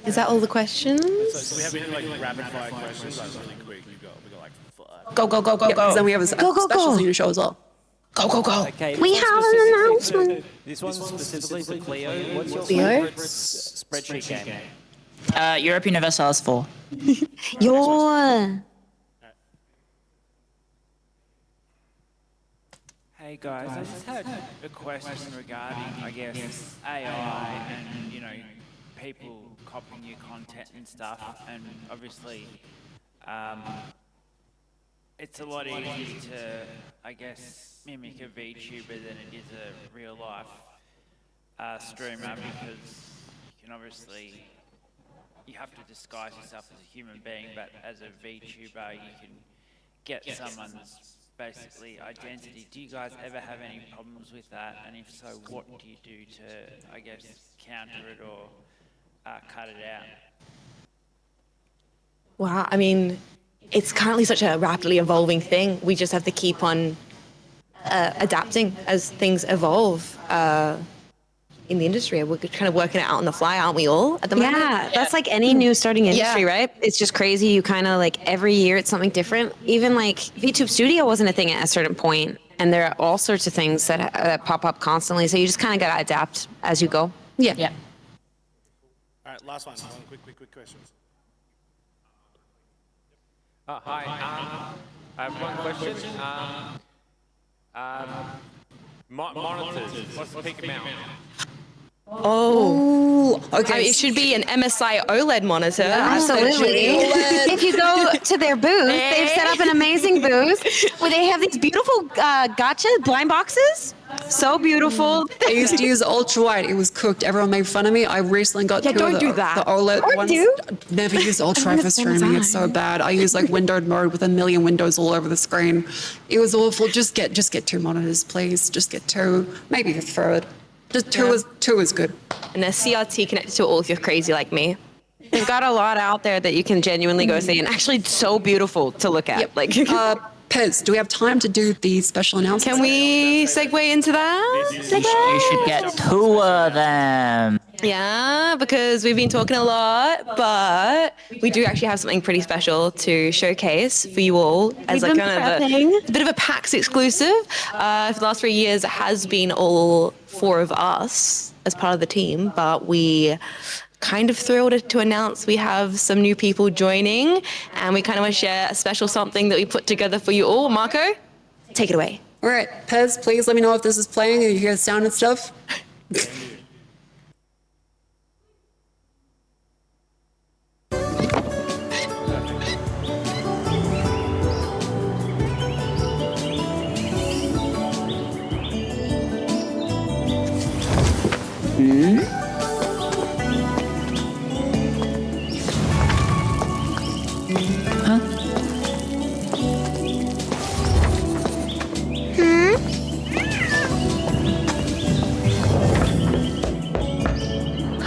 Is that all the questions? So we have any rapid fire questions? Really quick. We got Go. Because then we have a special thing to show as well. Go. Okay, We have an announcement. This one's specifically for Cleo. What's your Cleo? favorite spreadsheet game? Europe Universalis 4. Hey guys, I just had a question regarding, I guess, AI and, people copying your content and stuff, and obviously, it's a lot easier to, I guess, mimic a VTuber than it is a real-life streamer, because you can obviously, you have to disguise yourself as a human being, but as a VTuber, you can get someone's basically identity. Do you guys ever have any problems with that? And if so, what do you do to, I guess, counter it or cut it out? Wow, I mean, it's currently such a rapidly evolving thing. We just have to keep on adapting as things evolve in the industry. We're kind of working it out on the fly, aren't we all, at the moment? Yeah, that's any new starting industry, right? It's just crazy. You kind of every year it's something different. Even VTube Studio wasn't a thing at a certain point, and there are all sorts of things that pop up constantly. So you just kind of got to adapt as you go. Yeah. All right, last one. Quick questions. Hi. I have one question. Monitors. What's the peak amount? Oh, okay. I mean, it should be an MSI OLED monitor. Absolutely. If you go to their booth, they've set up an amazing booth where they have these beautiful gotcha blind boxes. So beautiful. I used to use ultra wide. It was cooked. Everyone made fun of me. I recently got the OLED ones. Never use ultra wide for streaming. It's so bad. I use windowed mode with a million windows all over the screen. It was awful. Just get 2 monitors, please. Just get 2, maybe a third. Just two is good. And a CRT connected to all if you're crazy like me. They've got a lot out there that you can genuinely go see, and actually so beautiful to look at. Pez, do we have time to do the special announcement? Can we segue into that? You should get 2 of them. Yeah, because we've been talking a lot, but we do actually have something pretty special to showcase for you all as a bit of a PAX exclusive. For the last 3 years, it has been all 4 of us as part of the team, but we kind of thrilled to announce we have some new people joining, and we kind of want to share a special something that we put together for you all. Marco, take it away. All right, Pez, please let me know if this is playing and you hear the sound and stuff.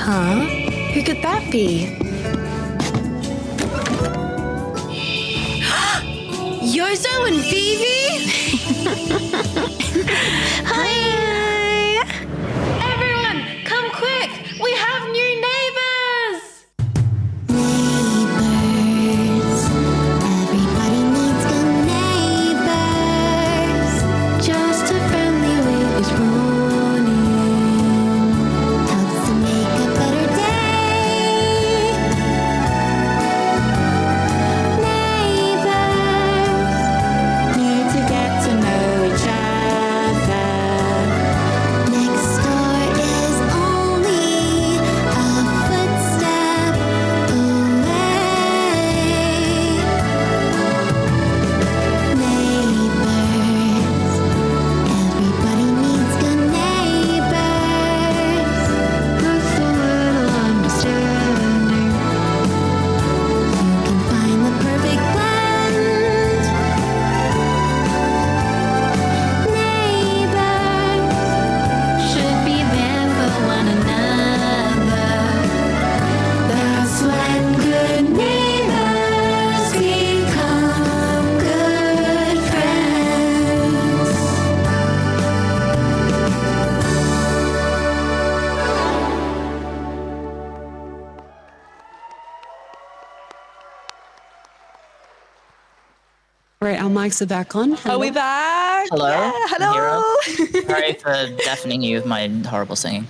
Huh? Who could that be? Yozo and Vivi? Hi! Everyone, come quick! We have new neighbors! Everybody needs good neighbors. Just a friendly wave is running. Helps to make a better day. Neighbors need to get to know each other. Next door is only a footstep away. Neighbors, everybody needs good neighbors. With a little understanding, you can find the perfect blend. Neighbors should be there for one another. That's when good neighbors become good friends. Right, our mics are back on. Are we back? Hello? Yeah, hello. Sorry for deafening you with my horrible singing.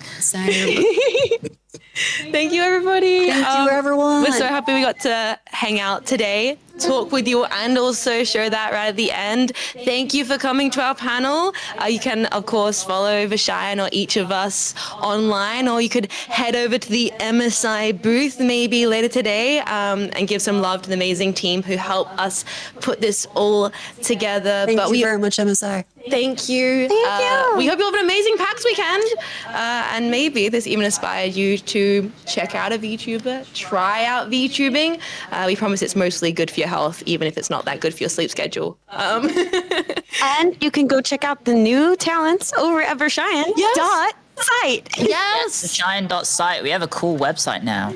Thank you, everybody. Thank you, everyone. We're so happy we got to hang out today, talk with you, and also show that right at the end. Thank you for coming to our panel. You can, of course, follow Vershion or each of us online, or you could head over to the MSI booth maybe later today and give some love to the amazing team who helped us put this all together. Thank you very much, MSI. Thank you. Thank you. We hope you have an amazing PAX weekend. And maybe this even inspired you to check out a VTuber, try out VTubing. We promise it's mostly good for your health, even if it's not that good for your sleep schedule. And you can go check out the new talents over at Vershion. Site. Yes. Vershion.site. We have a cool website now.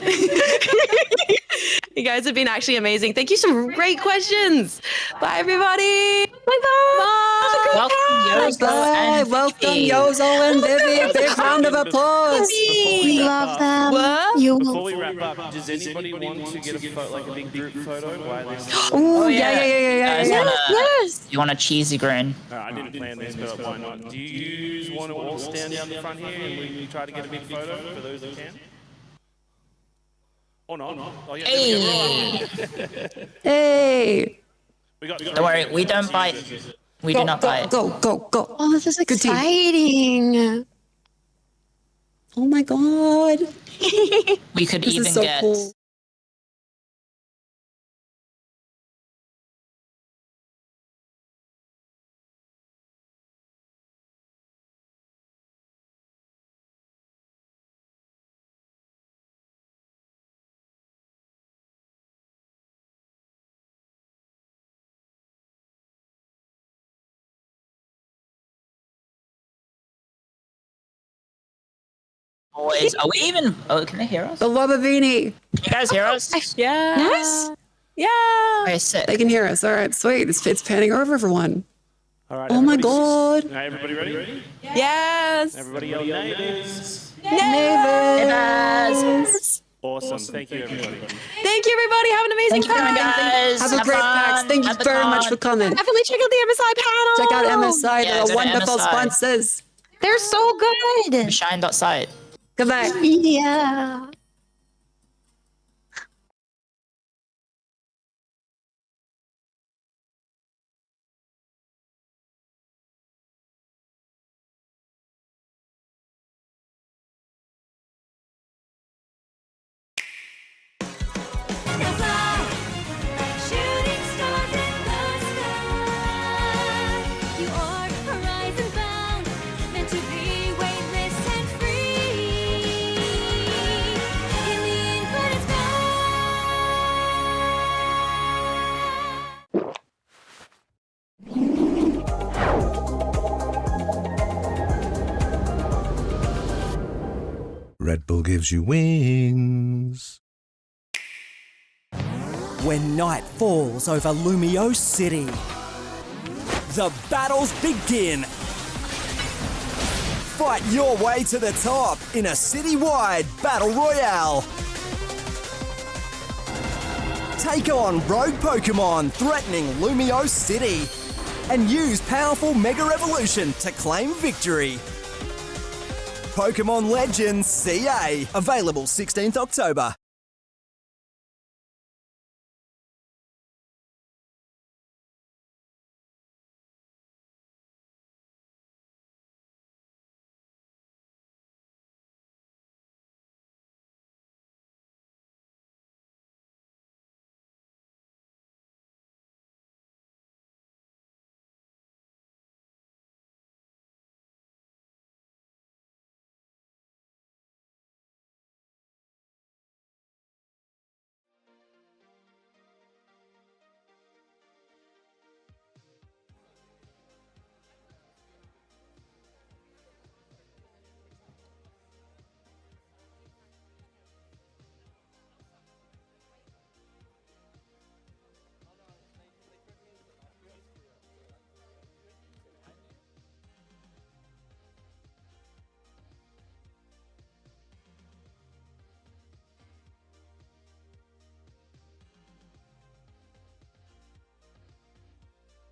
You guys have been actually amazing. Thank you. Some great questions. Bye, everybody. Bye-bye. Welcome, Yozo and Vivi. Big round of applause. We love them. What? Before we wrap up, does anybody want to get a photo, like a big group photo? While this Oh, yeah. Yes. You want a cheesy grin? I didn't plan this, but why not? Do you want to all stand down the front here and we try to get a big photo for those that can? Or not? Oh, yeah. Hey. Hey. Don't worry, we don't bite. We do not bite. Go. Oh, this is Good team. exciting. Oh my god. We could This even is so get cool. boys. Are we even? Oh, can they hear us? The Lobavini. Can you guys hear us? Yeah. Yes. Yeah. Okay, sick. They can hear us. All right, sweet. It's panning over everyone. All right. Oh my god. Now everybody ready? Yes. Everybody yell neighbors. Neighbors. Awesome. Thank you, everybody. Thank you, everybody. Have an amazing guys. Have a great PAX. Thank you very much for coming. Definitely check out the MSI panel. Check out MSI. Yeah, They're go to wonderful MSI. sponsors. They're so good. Shine.site. Goodbye. Yeah. Shooting stars in the sky. You are horizon bound, meant to be weightless and free. Apple gives you wings. When night falls over Lumio City, the battles begin. Fight your way to the top in a city-wide battle royale. Take on rogue Pokemon threatening Lumio City and use powerful Mega Evolution to claim victory. Pokemon Legends CA, available 16th October.